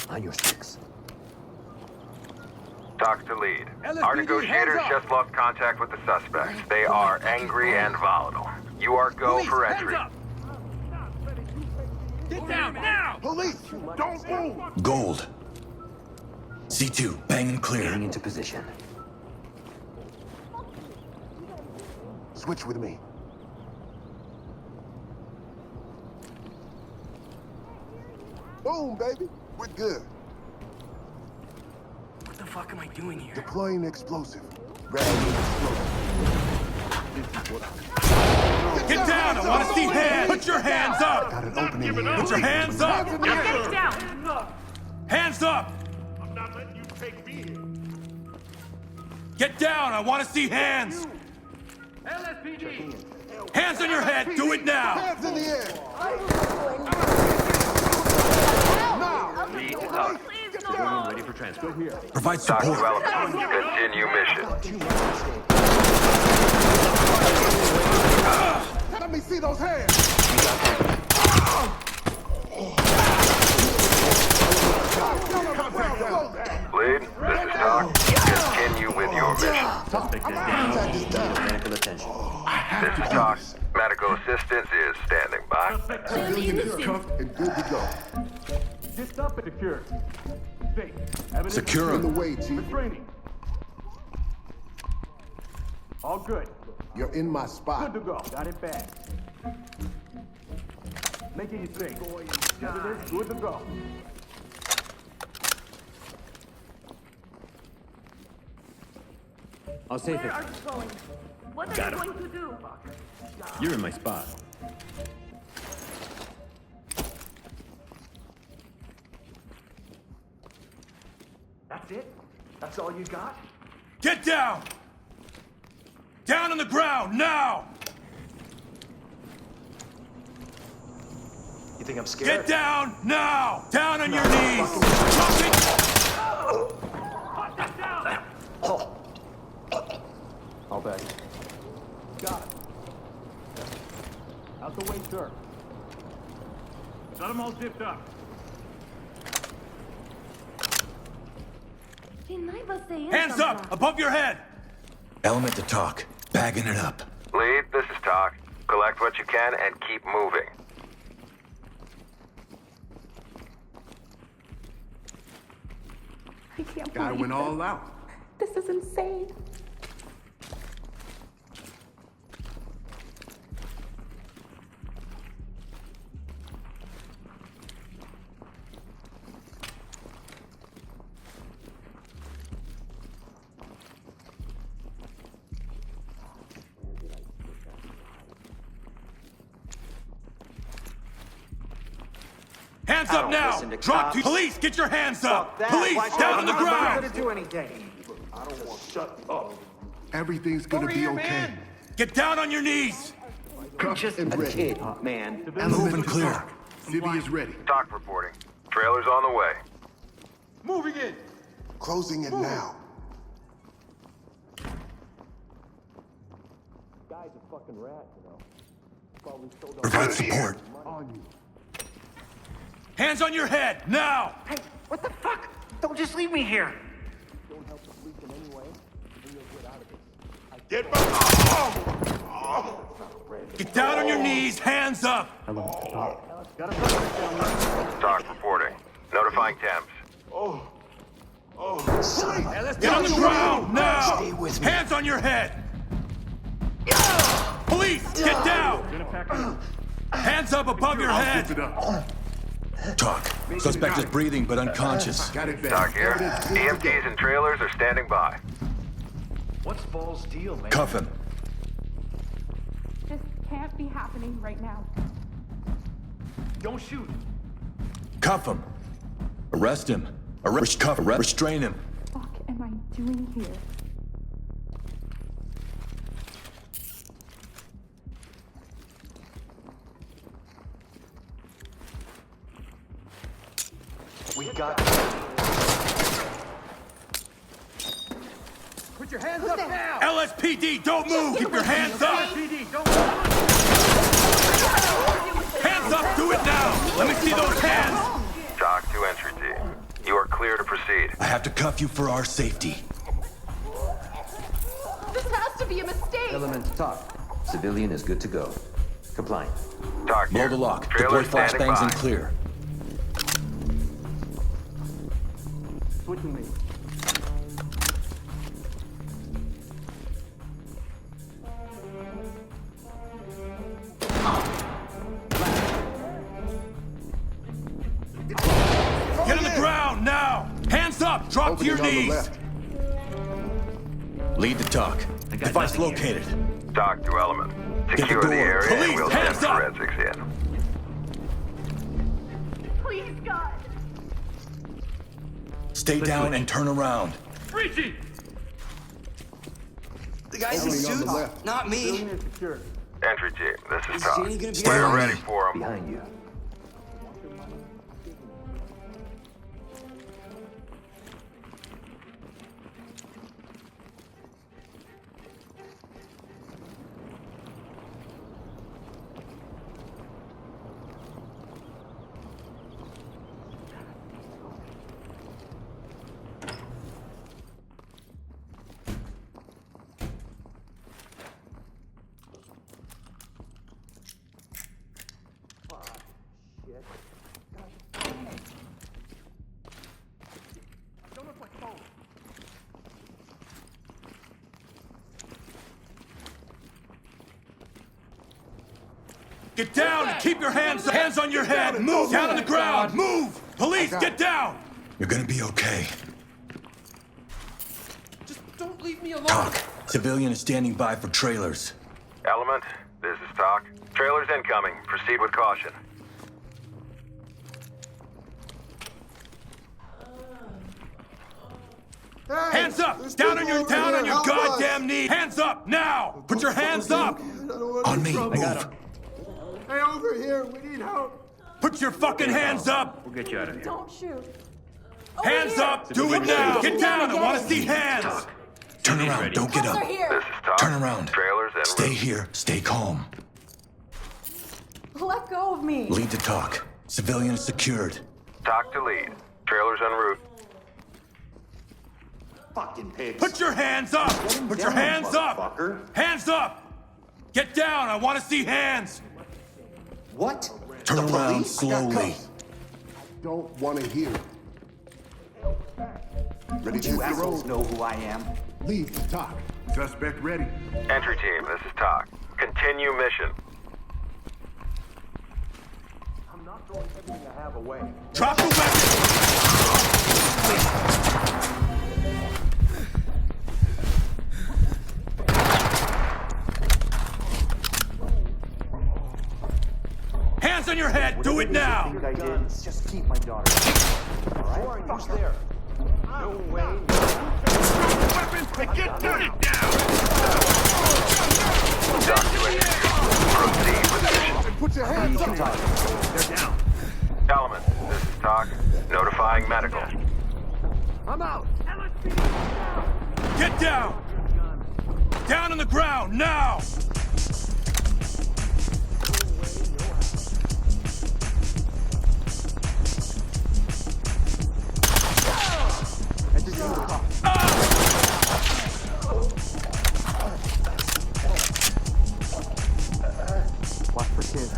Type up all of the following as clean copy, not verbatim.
On your six. Talk to lead. LSPD, Our negotiators hands up. just lost contact with the suspects. They are angry and volatile. You are go Police, for hands entry. up! Get down now! Police, don't move! Gold. C2, bang and clear. Getting into position. Switch with me. Boom, baby. We're good. What the fuck am I doing here? Deploying explosive. Grabbing explosive. Get down! I want to see hands! Put your hands up! Got an opening here. Put your hands up! Hands in the air. Down! Hands up! I'm not letting you take me here. Get down! I want to see hands! LSPD! Hands on your head! Do it now! Hands in the air. Now. Lead to talk. Please, no! Ready for transfer. Here. Provide Talk to support. element. Continue mission. Let me see those hands. Lead, this is Talk. Continue with your mission. Contact is down. Medical attention. This is Talk. Medical assistance is standing by. Civilian is cuffed and good to go. Just up and secure. Safe. Evidence Secure In the him. way, Chief. Training. All good. You're in my Good spot. to go. Got it back. Making you safe. Evidence good to go. I'll save Where it. are you going? What are Got you him. going to do? You're in my spot. That's it? That's all you got? Get down! Down on the ground, now! You think I'm scared? Get down, now! Down on your knees! Drop it! I'll bet. Got it. Out the way, sir. Got them all zipped up. Hands up! Above your head! Element to talk. Bagging it up. Lead, this is Talk. Collect what you can and keep moving. I can't Guy believe went this. all out. This is insane. Hands up now! listen to Drop cops. to police! Get your hands up! That. Police, Why- down on the I'm not ground! gonna do anything. Everything's gonna be okay. Get down on your knees! Cuffed and ready. Man. Moving clear. Civvy is ready. Talk reporting. Trailer's on the way. Moving in! Closing it now. Provide support. On you. Hands on your head, now! Hey, what the fuck? Don't just leave me here. Get back! Get down on your knees, hands up! Talk reporting. Notifying temps. Get on the ground, now! Hands on your head! Police, get down! Hands up above your Zip head! it up. Talk. Suspect is breathing but unconscious. Got it back. Talk here. Evidence good to go. EMTs and trailers are standing by. What's Ball's deal, man? Cuff him. This can't be happening right now. Don't shoot. Cuff him. Arrest him. Restrain him. What the fuck am I doing here? We got. Put your hands up now! LSPD, don't move! Keep your hands up! PD, don't Hands up! Do it now! Let me see those hands! Talk to entry team. proceed. I have to cuff you for our safety. This has to be a mistake. Element to talk. Civilian is good to go. Complying. Talk Blow here. the lock. Trailer Deploy standing flashbangs by. and clear. Switching me. Get on the ground now! Hands up! Drop to your Opening on the knees! left. Lead the talk. got Device nothing here. located. Talk to Element. Get the Secure the door. area Police, and we'll send hands up! forensics in. Please, God. Stay down and turn around. Breachy! The guys in Opening on the suits, left. not me. Building is secure. Entry team, this is Is Talk. Janie gonna be Stay We're on ready me. for him. Behind you. Get down and keep your hands on your head. Move down on the ground. Move. Police, get down. You're gonna be okay. Just don't leave me alone. Talk. Civilian is standing by for trailers. Element, this is Talk. Trailers incoming. Proceed with caution. Hands up! Down on your goddamn knee! Hands up now! Put your hands up! On me. Move. Hey, over here. We need help. Put your fucking hands up! We'll get you out of here. Don't shoot. Hands up! Do it now! Get down! I want to see hands! Turn around. Don't get Cops up. are here. This is Talk. Turn around. Trailers en Stay route. here. Stay calm. Let go of me. Lead to talk. Civilian is secured. Talk to lead. Trailers en route. Fucking pigs. Put your hands up! Put your hands up! Hands up! Get down! I want to see hands! What? Turn The around police? slowly. Don't want to hear. Ready to hit You the assholes road. know who I am. Lead to talk. Suspect ready. Entry team, this is Talk. Continue mission. I'm not throwing everything I have away. Drop the weapon! Hands on your head! Do it now! I did. Just keep my daughter. All right? Who's there? No way. Weapons to get dirty down! Talk to entry team. Proceed with mission. Put your hands up. They're down. Element, this is Talk. Notifying medical. I'm out. Get down! Down on the ground, now! Watch for kids.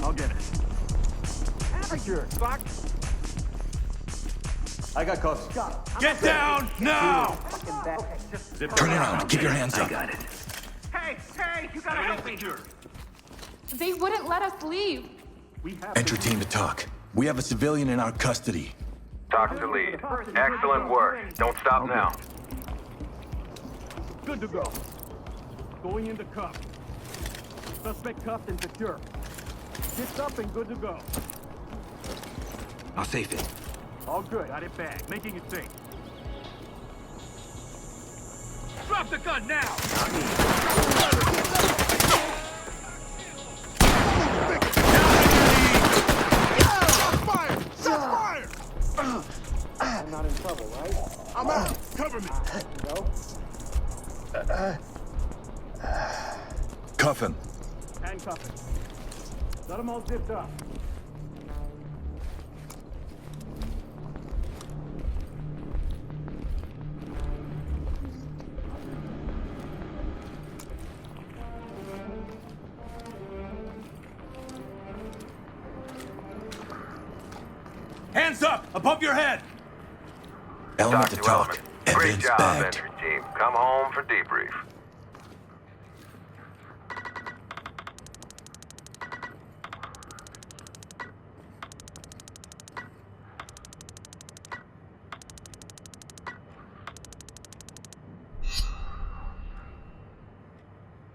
I'll get it. Secure. Fuck. I got cuffs. Get down, now! Turn around, keep your hands up. Got it. Hey, you gotta help me here. They wouldn't let us leave. Entry team to talk. We have a civilian in our custody. Talk to lead. Excellent work. Don't stop now. Good to go. Going into cuff. Suspect cuffed and secure. Stitched up and good to go. I'll safe it. All good. Got it back. Making it safe. Drop the gun now! I'm not in trouble, right? I'm out. Cover me. Cuff him. Handcuff it. Got them all zipped up. Hands up, above your head. Talk to Element. Great job, entry team. Come home for debrief.